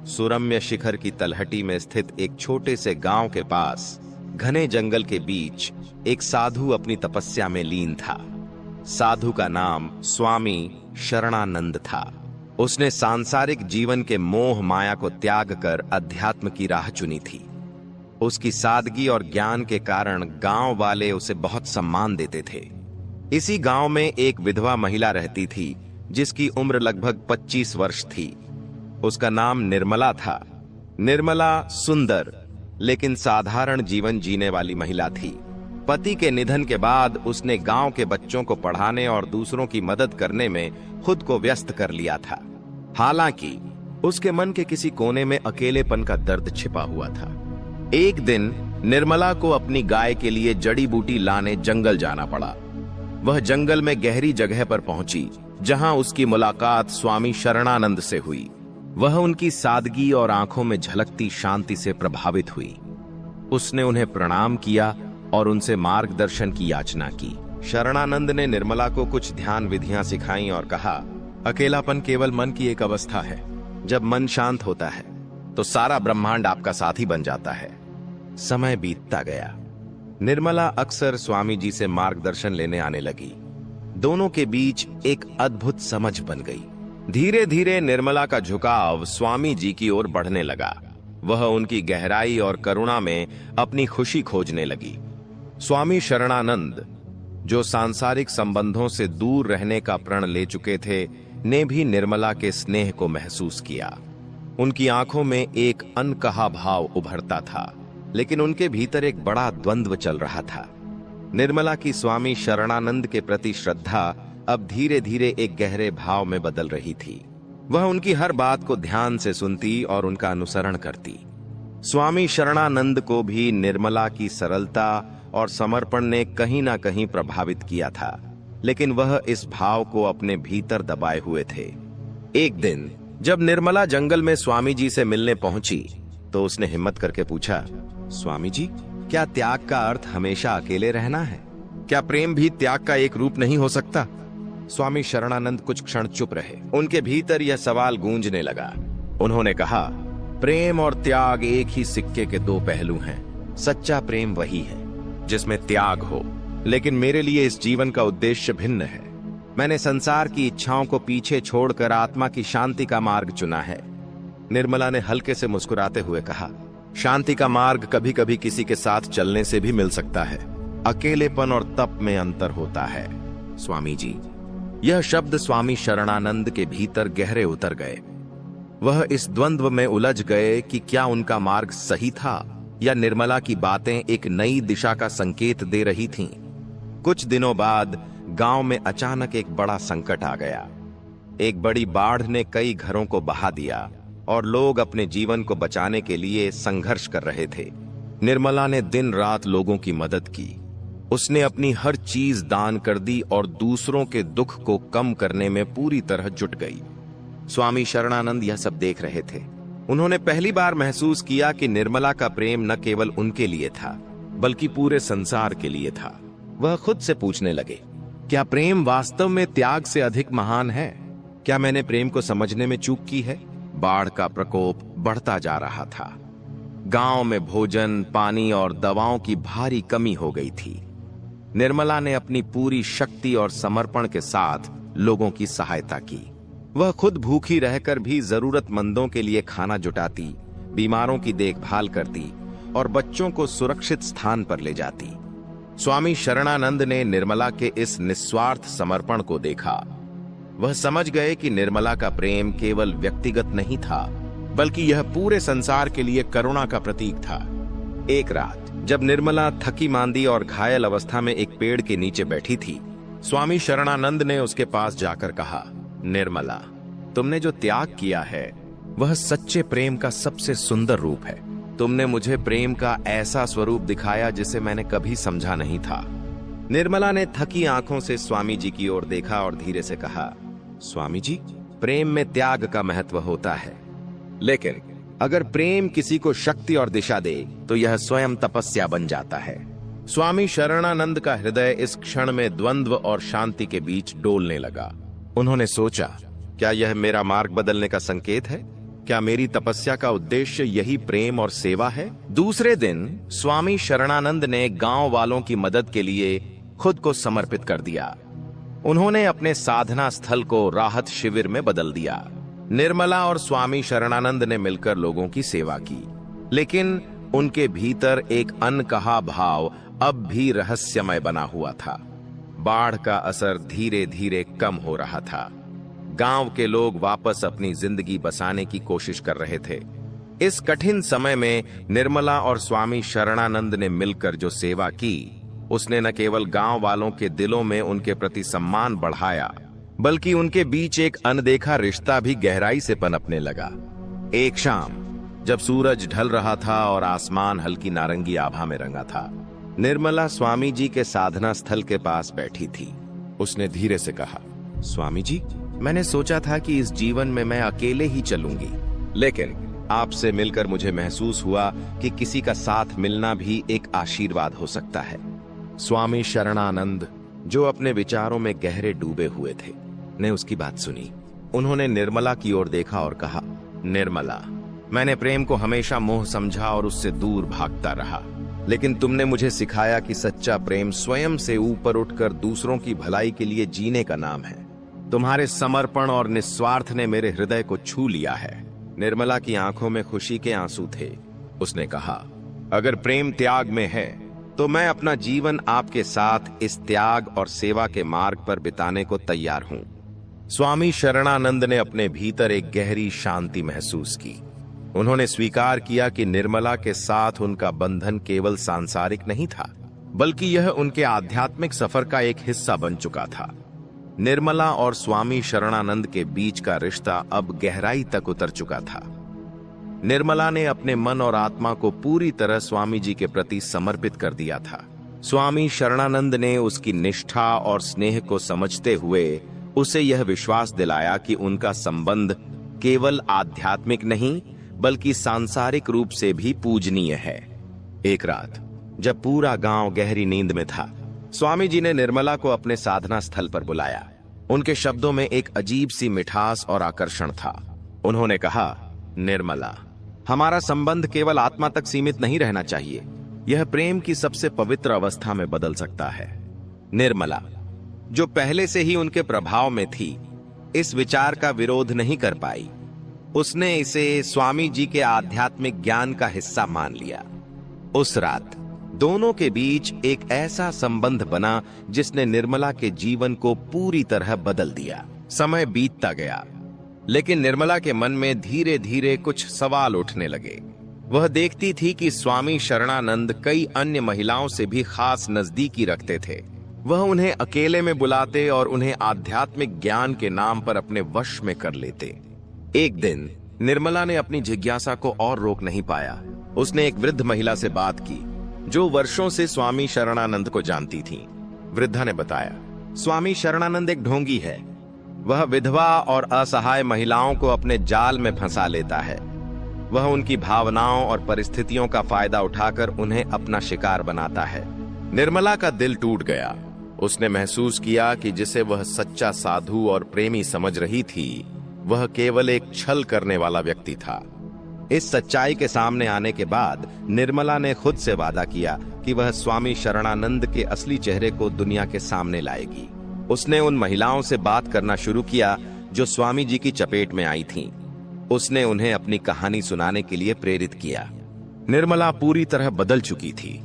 सुरम्य शिखर की तलहटी में स्थित एक छोटे से गांव के पास घने जंगल के बीच एक साधु अपनी तपस्या में लीन था। साधु का नाम स्वामी शरणानंद था। उसने सांसारिक जीवन के मोह माया को त्याग कर अध्यात्म की राह चुनी थी। उसकी सादगी और ज्ञान के कारण गांव वाले उसे बहुत सम्मान देते थे। इसी गांव में एक विधवा महिला रहती थी जिसकी उम्र लगभग 25 वर्ष थी। उसका नाम निर्मला था। निर्मला सुंदर लेकिन साधारण जीवन जीने वाली महिला थी। पति के निधन के बाद उसने गांव के बच्चों को पढ़ाने और दूसरों की मदद करने में खुद को व्यस्त कर लिया था। हालांकि उसके मन के किसी कोने में अकेलेपन का दर्द छिपा हुआ था। एक दिन निर्मला को अपनी गाय के लिए जड़ी बूटी लाने जंगल जाना पड़ा। वह जंगल में गहरी जगह पर पहुंची जहां उसकी मुलाकात स्वामी शरणानंद से हुई। वह उनकी सादगी और आंखों में झलकती शांति से प्रभावित हुई। उसने उन्हें प्रणाम किया और उनसे मार्गदर्शन की याचना की। शरणानंद ने निर्मला को कुछ ध्यान विधियां सिखाई और कहा, अकेलापन केवल मन की एक अवस्था है। जब मन शांत होता है तो सारा ब्रह्मांड आपका साथी बन जाता है। समय बीतता गया। निर्मला अक्सर स्वामी जी से मार्गदर्शन लेने आने लगी। दोनों के बीच एक अद्भुत समझ बन गई। धीरे धीरे निर्मला का झुकाव स्वामी जी की ओर बढ़ने लगा। वह उनकी गहराई और करुणा में अपनी खुशी खोजने लगी। स्वामी शरणानंद, जो सांसारिक संबंधों से दूर रहने का प्रण ले चुके थे, ने भी निर्मला के स्नेह को महसूस किया। उनकी आंखों में एक अनकहा भाव उभरता था, लेकिन उनके भीतर एक बड़ा द्वंद्व चल रहा था। निर्मला की स्वामी शरणानंद के प्रति श्रद्धा अब धीरे धीरे एक गहरे भाव में बदल रही थी। वह उनकी हर बात को ध्यान से सुनती और उनका अनुसरण करती। स्वामी शरणानंद को भी निर्मला की सरलता और समर्पण ने कहीं ना कहीं प्रभावित किया था, लेकिन वह इस भाव को अपने भीतर दबाए हुए थे। एक दिन जब निर्मला जंगल में स्वामी जी से मिलने पहुंची तो उसने हिम्मत करके पूछा, स्वामी जी, क्या त्याग का अर्थ हमेशा अकेले रहना है? क्या प्रेम भी त्याग का एक रूप नहीं हो सकता? स्वामी शरणानंद कुछ क्षण चुप रहे। उनके भीतर यह सवाल गूंजने लगा। उन्होंने कहा, प्रेम और त्याग एक ही सिक्के के दो पहलू हैं। सच्चा प्रेम वही है जिसमें त्याग हो, लेकिन मेरे लिए इस जीवन का उद्देश्य भिन्न है। मैंने संसार की इच्छाओं को पीछे छोड़कर आत्मा की शांति का मार्ग चुना है। निर्मला ने हल्के से मुस्कुराते हुए कहा, शांति का मार्ग कभी कभी किसी के साथ चलने से भी मिल सकता है। अकेलेपन और तप में अंतर होता है। स्वामी जी, यह शब्द स्वामी शरणानंद के भीतर गहरे उतर गए। वह इस द्वंद्व में उलझ गए कि क्या उनका मार्ग सही था या निर्मला की बातें एक नई दिशा का संकेत दे रही थीं। कुछ दिनों बाद गांव में अचानक एक बड़ा संकट आ गया। एक बड़ी बाढ़ ने कई घरों को बहा दिया और लोग अपने जीवन को बचाने के लिए संघर्ष कर रहे थे। निर्मला ने दिन रात लोगों की मदद की। उसने अपनी हर चीज दान कर दी और दूसरों के दुख को कम करने में पूरी तरह जुट गई। स्वामी शरणानंद यह सब देख रहे थे। उन्होंने पहली बार महसूस किया कि निर्मला का प्रेम न केवल उनके लिए था, बल्कि पूरे संसार के लिए था। वह खुद से पूछने लगे, क्या प्रेम वास्तव में त्याग से अधिक महान है? क्या मैंने प्रेम को समझने में चूक की है? बाढ़ का प्रकोप बढ़ता जा रहा था। गांव में भोजन, पानी और दवाओं की भारी कमी हो गई थी। निर्मला ने अपनी पूरी शक्ति और समर्पण के साथ लोगों की सहायता की। वह खुद भूखी रहकर भी जरूरतमंदों के लिए खाना जुटाती, बीमारों की देखभाल करती और बच्चों को सुरक्षित स्थान पर ले जाती। स्वामी शरणानंद ने निर्मला के इस निस्वार्थ समर्पण को देखा। वह समझ गए कि निर्मला का प्रेम केवल व्यक्तिगत नहीं था, बल्कि यह पूरे संसार के लिए करुणा का प्रतीक था। एक रात जब निर्मला थकी मांदी और घायल अवस्था में एक पेड़ के नीचे बैठी थी, स्वामी शरणानंद ने उसके पास जाकर कहा, निर्मला, तुमने जो त्याग किया है वह सच्चे प्रेम का सबसे सुंदर रूप है। तुमने मुझे प्रेम का ऐसा स्वरूप दिखाया जिसे मैंने कभी समझा नहीं था। निर्मला ने थकी आंखों से स्वामी जी की ओर देखा और धीरे से कहा, स्वामी जी, प्रेम में त्याग का महत्व होता है, लेकिन अगर प्रेम किसी को शक्ति और दिशा दे तो यह स्वयं तपस्या बन जाता है। स्वामी शरणानंद का हृदय इस क्षण में द्वंद्व और शांति के बीच डोलने लगा। उन्होंने सोचा, क्या यह मेरा मार्ग बदलने का संकेत है? क्या मेरी तपस्या का उद्देश्य यही प्रेम और सेवा है? दूसरे दिन स्वामी शरणानंद ने गांव वालों की मदद के लिए खुद को समर्पित कर दिया। उन्होंने अपने साधना स्थल को राहत शिविर में बदल दिया। निर्मला और स्वामी शरणानंद ने मिलकर लोगों की सेवा की, लेकिन उनके भीतर एक अनकहा भाव अब भी रहस्यमय बना हुआ था। बाढ़ का असर धीरे धीरे कम हो रहा था। गांव के लोग वापस अपनी जिंदगी बसाने की कोशिश कर रहे थे। इस कठिन समय में निर्मला और स्वामी शरणानंद ने मिलकर जो सेवा की, उसने न केवल गांव वालों के दिलों में उनके प्रति सम्मान बढ़ाया, बल्कि उनके बीच एक अनदेखा रिश्ता भी गहराई से पनपने लगा। एक शाम जब सूरज ढल रहा था और आसमान हल्की नारंगी आभा में रंगा था, निर्मला स्वामी जी के साधना स्थल के पास बैठी थी। उसने धीरे से कहा, स्वामी जी, मैंने सोचा था कि इस जीवन में मैं अकेले ही चलूंगी, लेकिन आपसे मिलकर मुझे महसूस हुआ कि किसी का साथ मिलना भी एक आशीर्वाद हो सकता है। स्वामी शरणानंद, जो अपने विचारों में गहरे डूबे हुए थे, ने उसकी बात सुनी। उन्होंने निर्मला की ओर देखा और कहा, निर्मला, मैंने प्रेम को हमेशा मोह समझा और उससे दूर भागता रहा, लेकिन तुमने मुझे सिखाया कि सच्चा प्रेम स्वयं से ऊपर उठकर दूसरों की भलाई के लिए जीने का नाम है। तुम्हारे समर्पण और निस्वार्थ ने मेरे हृदय को छू लिया है। निर्मला की आंखों में खुशी के आंसू थे। उसने कहा, अगर प्रेम त्याग में है तो मैं अपना जीवन आपके साथ इस त्याग और सेवा के मार्ग पर बिताने को तैयार हूं। स्वामी शरणानंद ने अपने भीतर एक गहरी शांति महसूस की। उन्होंने स्वीकार किया कि निर्मला के साथ उनका बंधन केवल सांसारिक नहीं था, बल्कि यह उनके आध्यात्मिक सफर का एक हिस्सा बन चुका था। निर्मला और स्वामी शरणानंद के बीच का रिश्ता अब गहराई तक उतर चुका था। निर्मला ने अपने मन और आत्मा को पूरी तरह स्वामी जी के प्रति समर्पित कर दिया था। स्वामी शरणानंद ने उसकी निष्ठा और स्नेह को समझते हुए उसे यह विश्वास दिलाया कि उनका संबंध केवल आध्यात्मिक नहीं, बल्कि सांसारिक रूप से भी पूजनीय है। एक रात जब पूरा गांव गहरी नींद में था, स्वामी जी ने निर्मला को अपने साधना स्थल पर बुलाया। उनके शब्दों में एक अजीब सी मिठास और आकर्षण था। उन्होंने कहा, निर्मला, हमारा संबंध केवल आत्मा तक सीमित नहीं रहना चाहिए, यह प्रेम की सबसे पवित्र अवस्था में बदल सकता है। निर्मला, जो पहले से ही उनके प्रभाव में थी, इस विचार का विरोध नहीं कर पाई। उसने इसे स्वामी जी के आध्यात्मिक ज्ञान का हिस्सा मान लिया। उस रात दोनों के बीच एक ऐसा संबंध बना जिसने निर्मला के जीवन को पूरी तरह बदल दिया। समय बीतता गया, लेकिन निर्मला के मन में धीरे धीरे कुछ सवाल उठने लगे। वह देखती थी कि स्वामी शरणानंद कई अन्य महिलाओं से भी खास नजदीकी रखते थे। वह उन्हें अकेले में बुलाते और उन्हें आध्यात्मिक ज्ञान के नाम पर अपने वश में कर लेते। एक दिन निर्मला ने अपनी जिज्ञासा को और रोक नहीं पाया। उसने एक वृद्ध महिला से बात की जो वर्षों से स्वामी शरणानंद को जानती थी। वृद्धा ने बताया, स्वामी शरणानंद एक ढोंगी है। वह विधवा और असहाय महिलाओं को अपने जाल में फंसा लेता है। वह उनकी भावनाओं और परिस्थितियों का फायदा उठाकर उन्हें अपना शिकार बनाता है। निर्मला का दिल टूट गया। उसने महसूस किया कि जिसे वह सच्चा साधु और प्रेमी समझ रही थी, वह केवल एक छल करने वाला व्यक्ति था। इस सच्चाई के सामने आने के बाद निर्मला ने खुद से वादा किया कि वह स्वामी शरणानंद के असली चेहरे को दुनिया के सामने लाएगी। उसने उन महिलाओं से बात करना शुरू किया जो स्वामी जी की चपेट में आई थीं। उसने उन्हें अपनी कहानी सुनाने के लिए प्रेरित किया। निर्मला पूरी तरह बदल चुकी थी।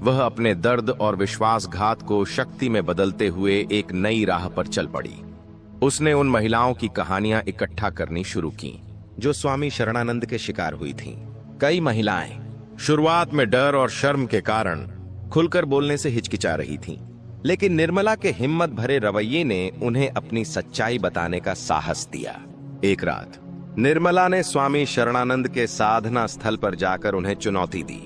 वह अपने दर्द और विश्वासघात को शक्ति में बदलते हुए एक नई राह पर चल पड़ी। उसने उन महिलाओं की कहानियां इकट्ठा करनी शुरू की जो स्वामी शरणानंद के शिकार हुई थीं। कई महिलाएं शुरुआत में डर और शर्म के कारण खुलकर बोलने से हिचकिचा रही थीं, लेकिन निर्मला के हिम्मत भरे रवैये ने उन्हें अपनी सच्चाई बताने का साहस दिया। एक रात निर्मला ने स्वामी शरणानंद के साधना स्थल पर जाकर उन्हें चुनौती दी।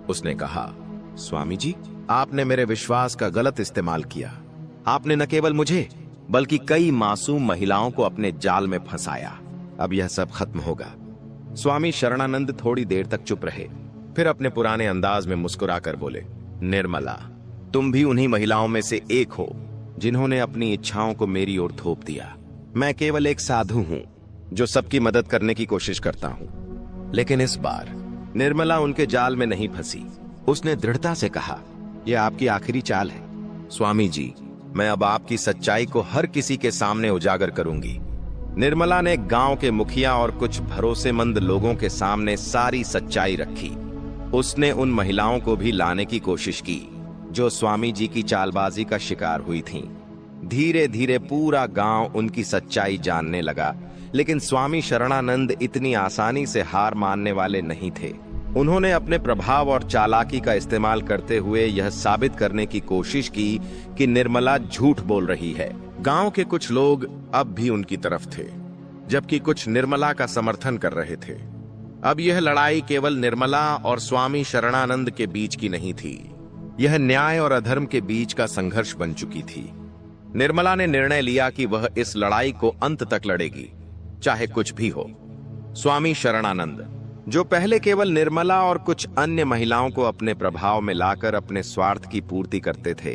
उसने कहा, स्वामी जी, आपने मेरे विश्वास का गलत इस्तेमाल किया। आपने न केवल मुझे बल्कि कई मासूम महिलाओं को अपने जाल में फंसाया। अब यह सब खत्म होगा। स्वामी शरणानंद थोड़ी देर तक चुप रहे, फिर अपने पुराने अंदाज में मुस्कुराकर बोले, निर्मला, तुम भी उन्हीं महिलाओं में से एक हो जिन्होंने अपनी इच्छाओं को मेरी ओर थोप दिया। मैं केवल एक साधु हूं जो सबकी मदद करने की कोशिश करता हूं। लेकिन इस बार निर्मला उनके जाल में नहीं फंसी। उसने दृढ़ता से कहा, यह आपकी आखिरी चाल है स्वामी जी। मैं अब आपकी सच्चाई को हर किसी के सामने उजागर करूंगी। निर्मला ने गांव के मुखिया और कुछ भरोसेमंद लोगों के सामने सारी सच्चाई रखी। उसने उन महिलाओं को भी लाने की कोशिश की जो स्वामी जी की चालबाजी का शिकार हुई थीं। धीरे धीरे पूरा गांव उनकी सच्चाई जानने लगा, लेकिन स्वामी शरणानंद इतनी आसानी से हार मानने वाले नहीं थे। उन्होंने अपने प्रभाव और चालाकी का इस्तेमाल करते हुए यह साबित करने की कोशिश की कि निर्मला झूठ बोल रही है। गांव के कुछ लोग अब भी उनकी तरफ थे, जबकि कुछ निर्मला का समर्थन कर रहे थे। अब यह लड़ाई केवल निर्मला और स्वामी शरणानंद के बीच की नहीं थी, यह न्याय और अधर्म के बीच का संघर्ष बन चुकी थी। निर्मला ने निर्णय लिया कि वह इस लड़ाई को अंत तक लड़ेगी, चाहे कुछ भी हो। स्वामी शरणानंद, जो पहले केवल निर्मला और कुछ अन्य महिलाओं को अपने प्रभाव में लाकर अपने स्वार्थ की पूर्ति करते थे,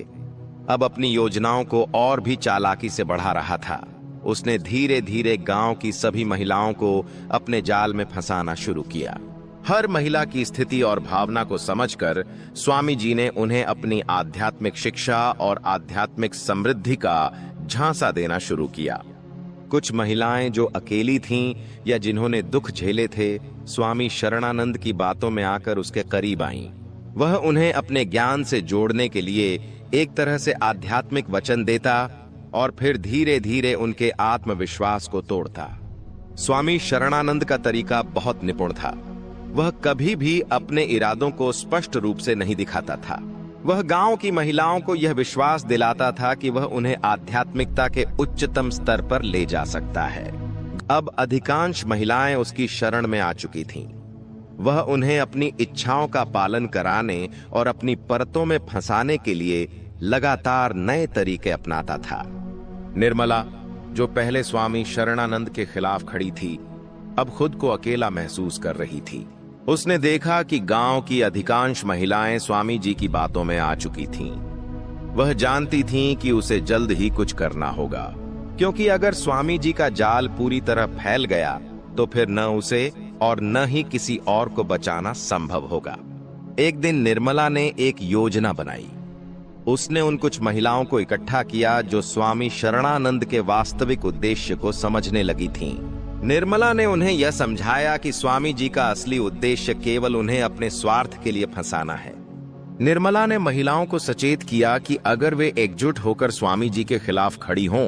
अब अपनी योजनाओं को और भी चालाकी से बढ़ा रहा था। उसने धीरे धीरे गांव की सभी महिलाओं को अपने जाल में फंसाना शुरू किया। हर महिला की स्थिति और भावना को समझकर स्वामी जी ने उन्हें अपनी आध्यात्मिक शिक्षा और आध्यात्मिक समृद्धि का झांसा देना शुरू किया। कुछ महिलाएं जो अकेली थीं या जिन्होंने दुख झेले थे, स्वामी शरणानंद की बातों में आकर उसके करीब आईं। वह उन्हें अपने ज्ञान से जोड़ने के लिए एक तरह से आध्यात्मिक वचन देता और फिर धीरे धीरे उनके आत्मविश्वास को तोड़ता। स्वामी शरणानंद का तरीका बहुत निपुण था। वह कभी भी अपने इरादों को स्पष्ट रूप से नहीं दिखाता था। वह गांव की महिलाओं को यह विश्वास दिलाता था कि वह उन्हें आध्यात्मिकता के उच्चतम स्तर पर ले जा सकता है। अब अधिकांश महिलाएं उसकी शरण में आ चुकी थीं। वह उन्हें अपनी इच्छाओं का पालन कराने और अपनी परतों में फंसाने के लिए लगातार नए तरीके अपनाता था। निर्मला, जो पहले स्वामी शरणानंद के खिलाफ खड़ी थी, अब खुद को अकेला महसूस कर रही थी। उसने देखा कि गांव की अधिकांश महिलाएं स्वामी जी की बातों में आ चुकी थीं। वह जानती थीं कि उसे जल्द ही कुछ करना होगा, क्योंकि अगर स्वामी जी का जाल पूरी तरह फैल गया तो फिर न उसे और न ही किसी और को बचाना संभव होगा। एक दिन निर्मला ने एक योजना बनाई। उसने उन कुछ महिलाओं को इकट्ठा किया जो स्वामी शरणानंद के वास्तविक उद्देश्य को समझने लगी थीं। निर्मला ने उन्हें यह समझाया कि स्वामी जी का असली उद्देश्य केवल उन्हें अपने स्वार्थ के लिए फंसाना है। निर्मला ने महिलाओं को सचेत किया कि अगर वे एकजुट होकर स्वामी जी के खिलाफ खड़ी हों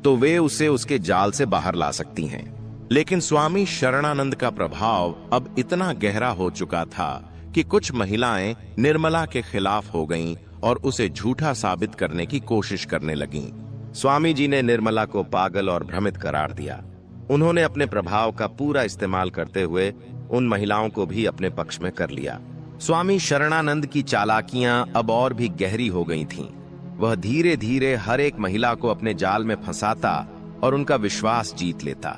तो वे उसे उसके जाल से बाहर ला सकती हैं। लेकिन स्वामी शरणानंद का प्रभाव अब इतना गहरा हो चुका था कि कुछ महिलाएं निर्मला के खिलाफ हो गईं और उसे झूठा साबित करने की कोशिश करने लगीं। स्वामी जी ने निर्मला को पागल और भ्रमित करार दिया। उन्होंने अपने प्रभाव का पूरा इस्तेमाल करते हुए उन महिलाओं को भी अपने पक्ष में कर लिया। स्वामी शरणानंद की चालाकियां अब और भी गहरी हो गई थीं। वह धीरे धीरे हर एक महिला को अपने जाल में फंसाता और उनका विश्वास जीत लेता।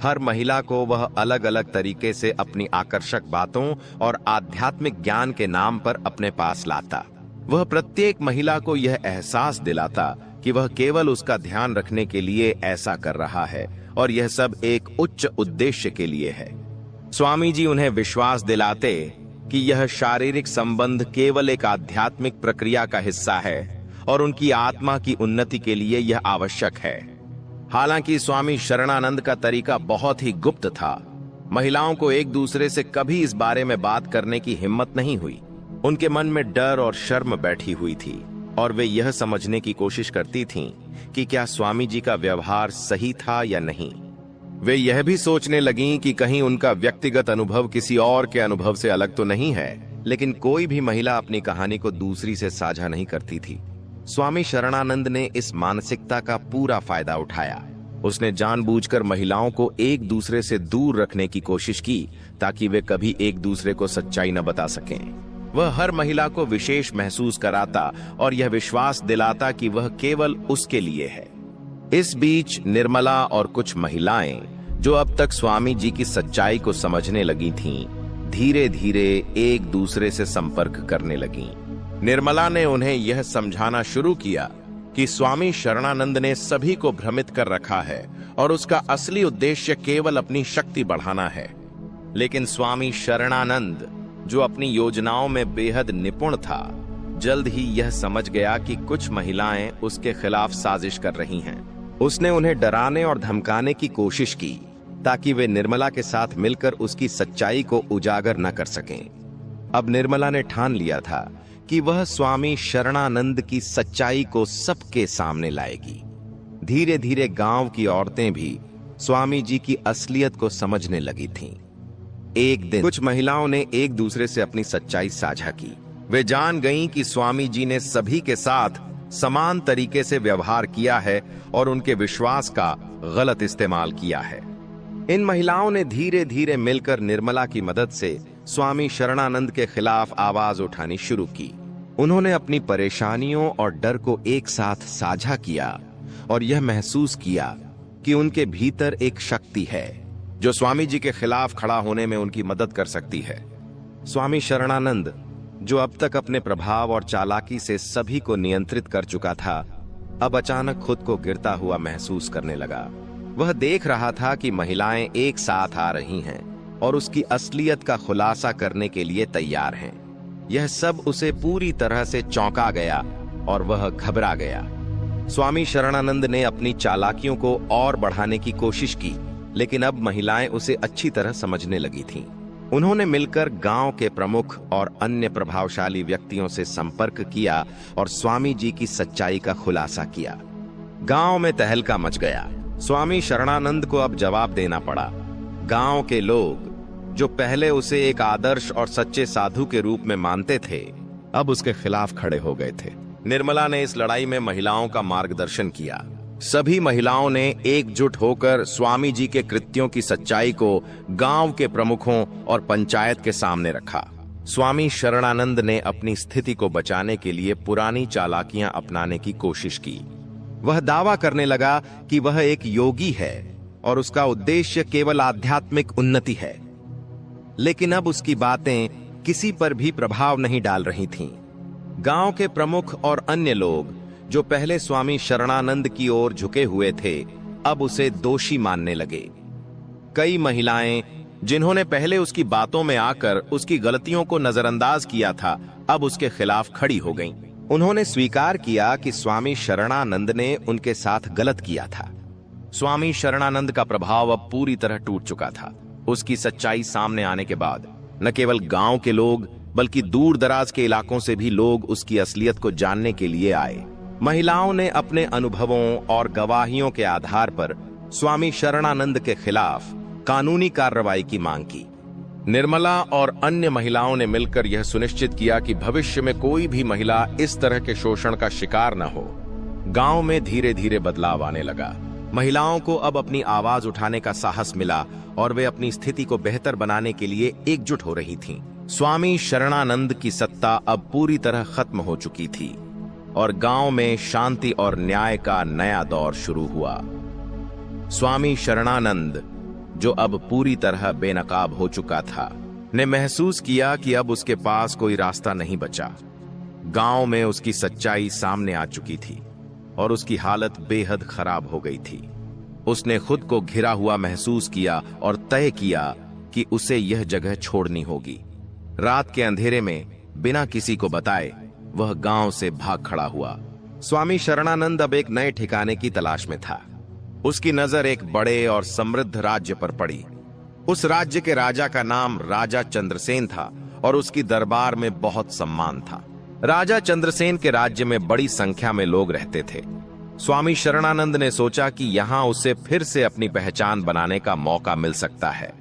हर महिला को वह अलग अलग तरीके से अपनी आकर्षक बातों और आध्यात्मिक ज्ञान के नाम पर अपने पास लाता। वह प्रत्येक महिला को यह एहसास दिलाता कि वह केवल उसका ध्यान रखने के लिए ऐसा कर रहा है और यह सब एक उच्च उद्देश्य के लिए है। स्वामी जी उन्हें विश्वास दिलाते कि यह शारीरिक संबंध केवल एक आध्यात्मिक प्रक्रिया का हिस्सा है और उनकी आत्मा की उन्नति के लिए यह आवश्यक है। हालांकि स्वामी शरणानंद का तरीका बहुत ही गुप्त था। महिलाओं को एक दूसरे से कभी इस बारे में बात करने की हिम्मत नहीं हुई। उनके मन में डर और शर्म बैठी हुई थी और वे यह समझने की कोशिश करती थीं कि क्या स्वामी जी का व्यवहार सही था या नहीं। वे यह भी सोचने लगीं कि कहीं उनका व्यक्तिगत अनुभव किसी और के अनुभव से अलग तो नहीं है। लेकिन कोई भी महिला अपनी कहानी को दूसरी से साझा नहीं करती थी। स्वामी शरणानंद ने इस मानसिकता का पूरा फायदा उठाया। उसने जानबूझकर महिलाओं को एक दूसरे से दूर रखने की कोशिश की ताकि वे कभी एक दूसरे को सच्चाई न बता सकें। वह हर महिला को विशेष महसूस कराता और यह विश्वास दिलाता कि वह केवल उसके लिए है। इस बीच निर्मला और कुछ महिलाएं जो अब तक स्वामी जी की सच्चाई को समझने लगी थीं, धीरे धीरे एक दूसरे से संपर्क करने लगीं। निर्मला ने उन्हें यह समझाना शुरू किया कि स्वामी शरणानंद ने सभी को भ्रमित कर रखा है और उसका असली उद्देश्य केवल अपनी शक्ति बढ़ाना है। लेकिन स्वामी शरणानंद, जो अपनी योजनाओं में बेहद निपुण था, जल्द ही यह समझ गया कि कुछ महिलाएं उसके खिलाफ साजिश कर रही हैं। उसने उन्हें डराने और धमकाने की कोशिश की ताकि वे निर्मला के साथ मिलकर उसकी सच्चाई को उजागर न कर सकें। अब निर्मला ने ठान लिया था कि वह स्वामी शरणानंद की सच्चाई को सबके सामने लाएगी। धीरे धीरे गांव की औरतें भी स्वामी जी की असलियत को समझने लगी थीं। एक दिन कुछ महिलाओं ने एक दूसरे से अपनी सच्चाई साझा की। वे जान गईं कि स्वामी जी ने सभी के साथ समान तरीके से व्यवहार किया है और उनके विश्वास का गलत इस्तेमाल किया है। इन महिलाओं ने धीरे धीरे मिलकर निर्मला की मदद से स्वामी शरणानंद के खिलाफ आवाज उठानी शुरू की। उन्होंने अपनी परेशानियों और डर को एक साथ साझा किया और यह महसूस किया कि उनके भीतर एक शक्ति है जो स्वामी जी के खिलाफ खड़ा होने में उनकी मदद कर सकती है। स्वामी शरणानंद, जो अब तक अपने प्रभाव और चालाकी से सभी को नियंत्रित कर चुका था, अब अचानक खुद को गिरता हुआ महसूस करने लगा। वह देख रहा था कि महिलाएं एक साथ आ रही हैं और उसकी असलियत का खुलासा करने के लिए तैयार हैं। यह सब उसे पूरी तरह से चौंका गया और वह घबरा गया। स्वामी शरणानंद ने अपनी चालाकियों को और बढ़ाने की कोशिश की, लेकिन अब महिलाएं उसे अच्छी तरह समझने लगी थीं। उन्होंने मिलकर गांव के प्रमुख और अन्य प्रभावशाली व्यक्तियों से संपर्क किया और स्वामी जी की सच्चाई का खुलासा किया। गांव में तहलका मच गया। स्वामी शरणानंद को अब जवाब देना पड़ा। गांव के लोग, जो पहले उसे एक आदर्श और सच्चे साधु के रूप में मानते थे, अब उसके खिलाफ खड़े हो गए थे। निर्मला ने इस लड़ाई में महिलाओं का मार्गदर्शन किया। सभी महिलाओं ने एकजुट होकर स्वामी जी के कृत्यों की सच्चाई को गांव के प्रमुखों और पंचायत के सामने रखा। स्वामी शरणानंद ने अपनी स्थिति को बचाने के लिए पुरानी चालाकियां अपनाने की कोशिश की। वह दावा करने लगा कि वह एक योगी है और उसका उद्देश्य केवल आध्यात्मिक उन्नति है। लेकिन अब उसकी बातें किसी पर भी प्रभाव नहीं डाल रही थीं। गांव के प्रमुख और अन्य लोग, जो पहले स्वामी शरणानंद की ओर झुके हुए थे, अब उसे दोषी मानने लगे। कई महिलाएं, जिन्होंने पहले उसकी बातों में आकर उसकी गलतियों को नजरअंदाज किया था, अब उसके खिलाफ खड़ी हो गईं। उन्होंने स्वीकार किया कि स्वामी शरणानंद ने उनके साथ गलत किया था। स्वामी शरणानंद का प्रभाव अब पूरी तरह टूट चुका था। उसकी सच्चाई सामने आने के बाद न केवल गांव के लोग, बल्कि दूर दराज के इलाकों से भी लोग उसकी असलियत को जानने के लिए आए। महिलाओं ने अपने अनुभवों और गवाहियों के आधार पर स्वामी शरणानंद के खिलाफ कानूनी कार्रवाई की मांग की। निर्मला और अन्य महिलाओं ने मिलकर यह सुनिश्चित किया कि भविष्य में कोई भी महिला इस तरह के शोषण का शिकार न हो। गांव में धीरे धीरे बदलाव आने लगा। महिलाओं को अब अपनी आवाज उठाने का साहस मिला और वे अपनी स्थिति को बेहतर बनाने के लिए एकजुट हो रही थीं। स्वामी शरणानंद की सत्ता अब पूरी तरह खत्म हो चुकी थी और गांव में शांति और न्याय का नया दौर शुरू हुआ। स्वामी शरणानंद, जो अब पूरी तरह बेनकाब हो चुका था, ने महसूस किया कि अब उसके पास कोई रास्ता नहीं बचा। गांव में उसकी सच्चाई सामने आ चुकी थी और उसकी हालत बेहद खराब हो गई थी। उसने खुद को घिरा हुआ महसूस किया और तय किया कि उसे यह जगह छोड़नी होगी। रात के अंधेरे में बिना किसी को बताए वह गांव से भाग खड़ा हुआ। स्वामी शरणानंद अब एक नए ठिकाने की तलाश में था। उसकी नजर एक बड़े और समृद्ध राज्य पर पड़ी। उस राज्य के राजा का नाम राजा चंद्रसेन था और उसकी दरबार में बहुत सम्मान था। राजा चंद्रसेन के राज्य में बड़ी संख्या में लोग रहते थे। स्वामी शरणानंद ने सोचा कि यहाँ उसे फिर से अपनी पहचान बनाने का मौका मिल सकता है।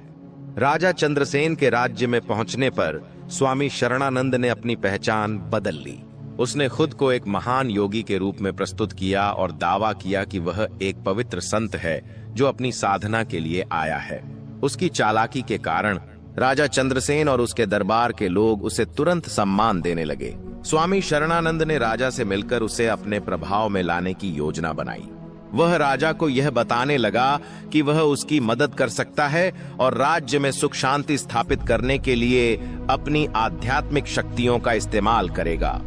राजा चंद्रसेन के राज्य में पहुंचने पर स्वामी शरणानंद ने अपनी पहचान बदल ली। उसने खुद को एक महान योगी के रूप में प्रस्तुत किया और दावा किया कि वह एक पवित्र संत है जो अपनी साधना के लिए आया है। उसकी चालाकी के कारण राजा चंद्रसेन और उसके दरबार के लोग उसे तुरंत सम्मान देने लगे। स्वामी शरणानंद ने राजा से मिलकर उसे अपने प्रभाव में लाने की योजना बनाई। वह राजा को यह बताने लगा कि वह उसकी मदद कर सकता है और राज्य में सुख शांति स्थापित करने के लिए अपनी आध्यात्मिक शक्तियों का इस्तेमाल करेगा।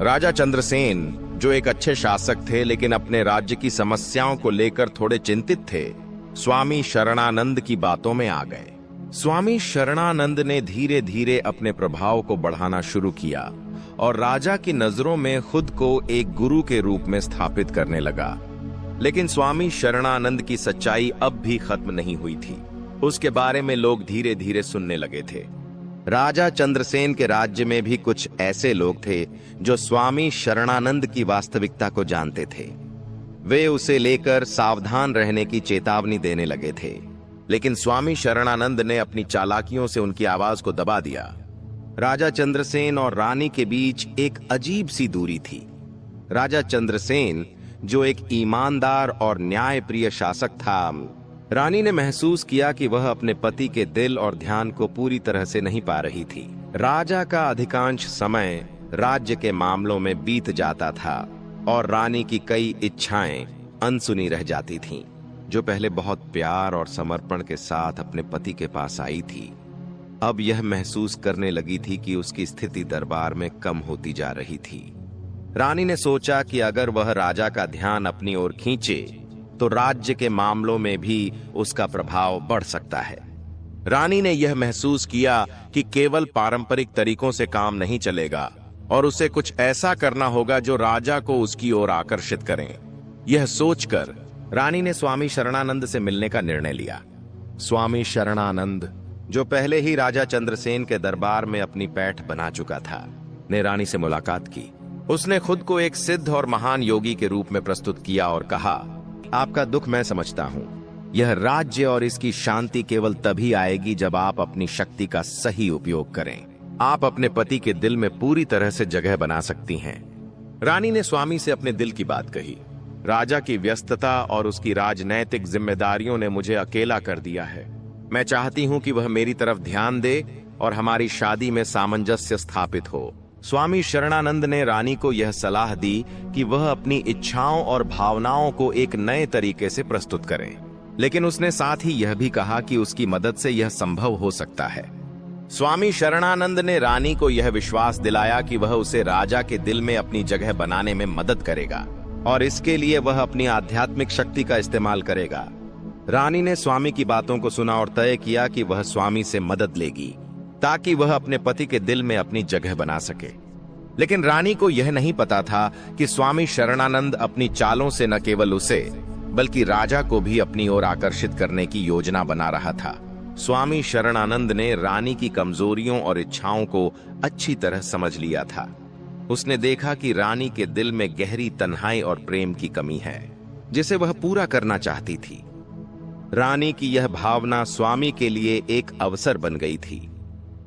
राजा चंद्रसेन, जो एक अच्छे शासक थे लेकिन अपने राज्य की समस्याओं को लेकर थोड़े चिंतित थे, स्वामी शरणानंद की बातों में आ गए। स्वामी शरणानंद ने धीरे धीरे अपने प्रभाव को बढ़ाना शुरू किया और राजा की नजरों में खुद को एक गुरु के रूप में स्थापित करने लगा। लेकिन स्वामी शरणानंद की सच्चाई अब भी खत्म नहीं हुई थी। उसके बारे में लोग धीरे धीरे सुनने लगे थे। राजा चंद्रसेन के राज्य में भी कुछ ऐसे लोग थे जो स्वामी शरणानंद की वास्तविकता को जानते थे। वे उसे लेकर सावधान रहने की चेतावनी देने लगे थे, लेकिन स्वामी शरणानंद ने अपनी चालाकियों से उनकी आवाज को दबा दिया। राजा चंद्रसेन और रानी के बीच एक अजीब सी दूरी थी। राजा चंद्रसेन, जो एक ईमानदार और न्यायप्रिय शासक था, रानी ने महसूस किया कि वह अपने पति के दिल और ध्यान को पूरी तरह से नहीं पा रही थी। राजा का अधिकांश समय राज्य के मामलों में बीत जाता था और रानी की कई इच्छाएं अनसुनी रह जाती थीं, जो पहले बहुत प्यार और समर्पण के साथ अपने पति के पास आई थी। अब यह महसूस करने लगी थी कि उसकी स्थिति दरबार में कम होती जा रही थी। रानी ने सोचा कि अगर वह राजा का ध्यान अपनी ओर खींचे तो राज्य के मामलों में भी उसका प्रभाव बढ़ सकता है। रानी ने यह महसूस किया कि केवल पारंपरिक तरीकों से काम नहीं चलेगा और उसे कुछ ऐसा करना होगा जो राजा को उसकी ओर आकर्षित करे। यह सोचकर रानी ने स्वामी शरणानंद से मिलने का निर्णय लिया। स्वामी शरणानंद, जो पहले ही राजा चंद्रसेन के दरबार में अपनी पैठ बना चुका था, ने रानी से मुलाकात की। उसने खुद को एक सिद्ध और महान योगी के रूप में प्रस्तुत किया और कहा, आपका दुख मैं समझता हूँ। यह राज्य और इसकी शांति केवल तभी आएगी जब आप अपनी शक्ति का सही उपयोग करें। आप अपने पति के दिल में पूरी तरह से जगह बना सकती हैं। रानी ने स्वामी से अपने दिल की बात कही। राजा की व्यस्तता और उसकी राजनैतिक जिम्मेदारियों ने मुझे अकेला कर दिया है। मैं चाहती हूं कि वह मेरी तरफ ध्यान दे और हमारी शादी में सामंजस्य स्थापित हो। स्वामी शरणानंद ने रानी को यह सलाह दी कि वह अपनी इच्छाओं और भावनाओं को एक नए तरीके से प्रस्तुत करे, लेकिन उसने साथ ही यह भी कहा कि उसकी मदद से यह संभव हो सकता है। स्वामी शरणानंद ने रानी को यह विश्वास दिलाया कि वह उसे राजा के दिल में अपनी जगह बनाने में मदद करेगा और इसके लिए वह अपनी आध्यात्मिक शक्ति का इस्तेमाल करेगा। रानी ने स्वामी की बातों को सुना और तय किया कि वह स्वामी से मदद लेगी ताकि वह अपने पति के दिल में अपनी जगह बना सके। लेकिन रानी को यह नहीं पता था कि स्वामी शरणानंद अपनी चालों से न केवल उसे बल्कि राजा को भी अपनी ओर आकर्षित करने की योजना बना रहा था। स्वामी शरणानंद ने रानी की कमजोरियों और इच्छाओं को अच्छी तरह समझ लिया था। उसने देखा कि रानी के दिल में गहरी तन्हाई और प्रेम की कमी है, जिसे वह पूरा करना चाहती थी। रानी की यह भावना स्वामी के लिए एक अवसर बन गई थी।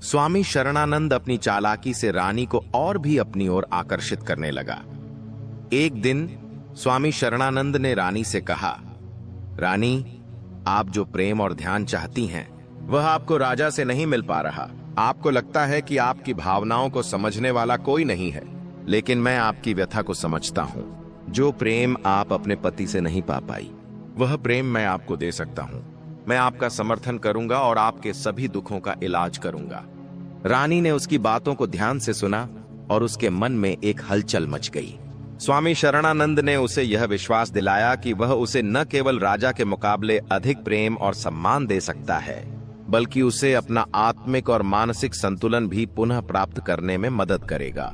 स्वामी शरणानंद अपनी चालाकी से रानी को और भी अपनी ओर आकर्षित करने लगा। एक दिन स्वामी शरणानंद ने रानी से कहा, रानी, आप जो प्रेम और ध्यान चाहती हैं, वह आपको राजा से नहीं मिल पा रहा। आपको लगता है कि आपकी भावनाओं को समझने वाला कोई नहीं है, लेकिन मैं आपकी व्यथा को समझता हूँ। जो प्रेम आप अपने पति से नहीं पा पाई, वह प्रेम मैं आपको दे सकता हूँ। मैं आपका समर्थन करूंगा और आपके सभी दुखों का इलाज करूंगा। रानी ने उसकी बातों को ध्यान से सुना और उसके मन में एक हलचल मच गई। स्वामी शरणानंद ने उसे यह विश्वास दिलाया कि वह उसे न केवल राजा के मुकाबले अधिक प्रेम और सम्मान दे सकता है, बल्कि उसे अपना आत्मिक और मानसिक संतुलन भी पुनः प्राप्त करने में मदद करेगा।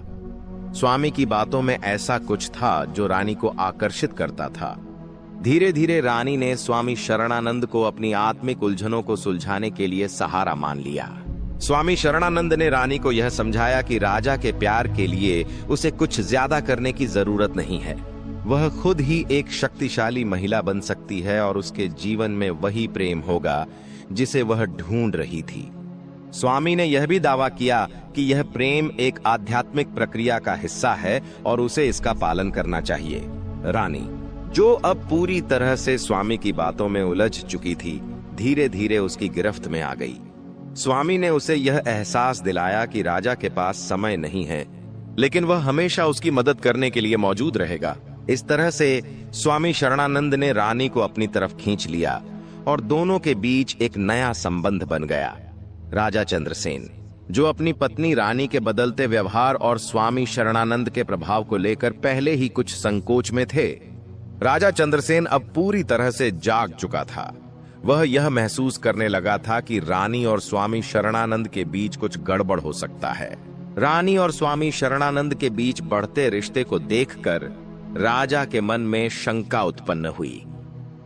स्वामी की बातों में ऐसा कुछ था जो रानी को आकर्षित करता था। धीरे धीरे रानी ने स्वामी शरणानंद को अपनी आत्मिक उलझनों को सुलझाने के लिए सहारा मान लिया। स्वामी शरणानंद ने रानी को यह समझाया कि राजा के प्यार के लिए उसे कुछ ज्यादा करने की जरूरत नहीं है। वह खुद ही एक शक्तिशाली महिला बन सकती है और उसके जीवन में वही प्रेम होगा जिसे वह ढूंढ रही थी। स्वामी ने यह भी दावा किया कि यह प्रेम एक आध्यात्मिक प्रक्रिया का हिस्सा है और उसे इसका पालन करना चाहिए। रानी, जो अब पूरी तरह से स्वामी की बातों में उलझ चुकी थी, धीरे धीरे उसकी गिरफ्त में आ गई। स्वामी ने उसे यह एहसास दिलाया कि राजा के पास समय नहीं है, लेकिन वह हमेशा उसकी मदद करने के लिए मौजूद रहेगा। इस तरह से स्वामी शरणानंद ने रानी को अपनी तरफ खींच लिया और दोनों के बीच एक नया संबंध बन गया। राजा चंद्रसेन, जो अपनी पत्नी रानी के बदलते व्यवहार और स्वामी शरणानंद के प्रभाव को लेकर पहले ही कुछ संकोच में थे। राजा चंद्रसेन अब पूरी तरह से जाग चुका था। वह यह महसूस करने लगा था कि रानी और स्वामी शरणानंद के बीच कुछ गड़बड़ हो सकता है। रानी और स्वामी शरणानंद के बीच बढ़ते रिश्ते को देखकर राजा के मन में शंका उत्पन्न हुई।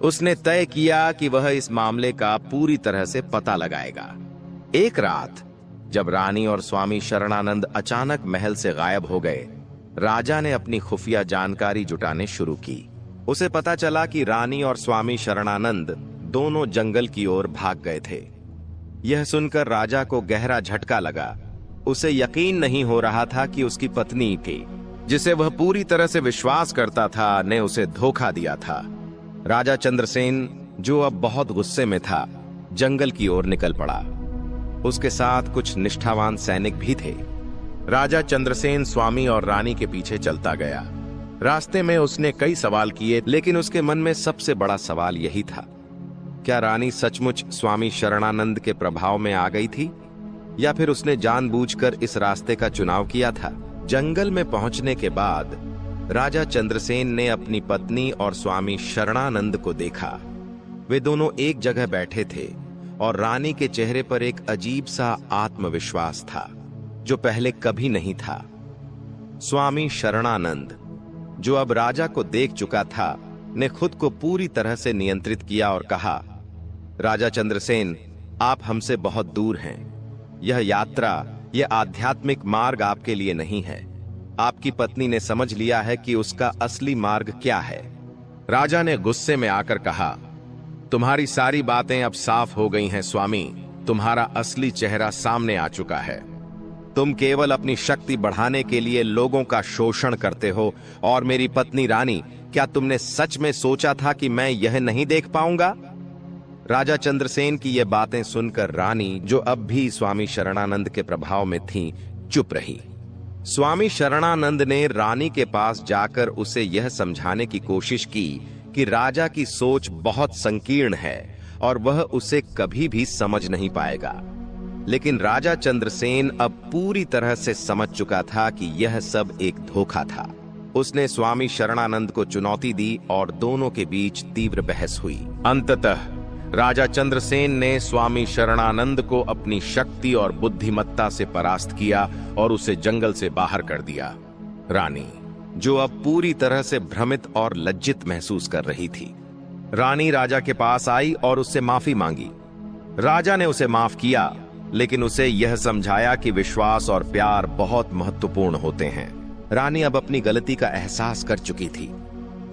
उसने तय किया कि वह इस मामले का पूरी तरह से पता लगाएगा। एक रात जब रानी और स्वामी शरणानंद अचानक महल से गायब हो गए, राजा ने अपनी खुफिया जानकारी जुटाने शुरू की। उसे पता चला कि रानी और स्वामी शरणानंद दोनों जंगल की ओर भाग गए थे। यह सुनकर राजा को गहरा झटका लगा। उसे यकीन नहीं हो रहा था कि उसकी पत्नी थी, जिसे वह पूरी तरह से विश्वास करता था, ने उसे धोखा दिया था। राजा चंद्रसेन, जो अब बहुत गुस्से में था, जंगल की ओर निकल पड़ा। उसके साथ कुछ निष्ठावान सैनिक भी थे। राजा चंद्रसेन स्वामी और रानी के पीछे चलता गया। रास्ते में उसने कई सवाल किए, लेकिन उसके मन में सबसे बड़ा सवाल यही था, क्या रानी सचमुच स्वामी शरणानंद के प्रभाव में आ गई थी, या फिर उसने जानबूझकर इस रास्ते का चुनाव किया था। जंगल में पहुंचने के बाद राजा चंद्रसेन ने अपनी पत्नी और स्वामी शरणानंद को देखा। वे दोनों एक जगह बैठे थे और रानी के चेहरे पर एक अजीब सा आत्मविश्वास था, जो पहले कभी नहीं था। स्वामी शरणानंद, जो अब राजा को देख चुका था, ने खुद को पूरी तरह से नियंत्रित किया और कहा, राजा चंद्रसेन, आप हमसे बहुत दूर हैं। यह यात्रा, यह आध्यात्मिक मार्ग आपके लिए नहीं है। आपकी पत्नी ने समझ लिया है कि उसका असली मार्ग क्या है। राजा ने गुस्से में आकर कहा, तुम्हारी सारी बातें अब साफ हो गई हैं स्वामी। तुम्हारा असली चेहरा सामने आ चुका है। तुम केवल अपनी शक्ति बढ़ाने के लिए लोगों का शोषण करते हो। और मेरी पत्नी रानी, क्या तुमने सच में सोचा था कि मैं यह नहीं देख पाऊंगा? राजा चंद्रसेन की ये बातें सुनकर रानी, जो अब भी स्वामी शरणानंद के प्रभाव में थी, चुप रही। स्वामी शरणानंद ने रानी के पास जाकर उसे यह समझाने की कोशिश की कि राजा की सोच बहुत संकीर्ण है और वह उसे कभी भी समझ नहीं पाएगा। लेकिन राजा चंद्रसेन अब पूरी तरह से समझ चुका था कि यह सब एक धोखा था। उसने स्वामी शरणानंद को चुनौती दी और दोनों के बीच तीव्र बहस हुई। अंततः राजा चंद्रसेन ने स्वामी शरणानंद को अपनी शक्ति और बुद्धिमत्ता से परास्त किया और उसे जंगल से बाहर कर दिया। रानी, जो अब पूरी तरह से भ्रमित और लज्जित महसूस कर रही थी, रानी राजा के पास आई और उससे माफी मांगी। राजा ने उसे माफ किया, लेकिन उसे यह समझाया कि विश्वास और प्यार बहुत महत्वपूर्ण होते हैं। रानी अब अपनी गलती का एहसास कर चुकी थी।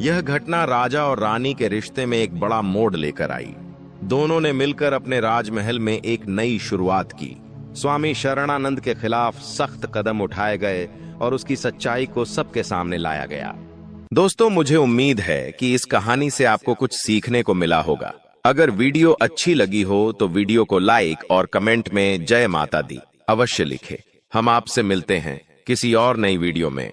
यह घटना राजा और रानी के रिश्ते में एक बड़ा मोड़ लेकर आई। दोनों ने मिलकर अपने राजमहल में एक नई शुरुआत की। स्वामी शरणानंद के खिलाफ सख्त कदम उठाए गए और उसकी सच्चाई को सबके सामने लाया गया। दोस्तों, मुझे उम्मीद है कि इस कहानी से आपको कुछ सीखने को मिला होगा। अगर वीडियो अच्छी लगी हो तो वीडियो को लाइक और कमेंट में जय माता दी अवश्य लिखें। हम आपसे मिलते हैं किसी और नई वीडियो में।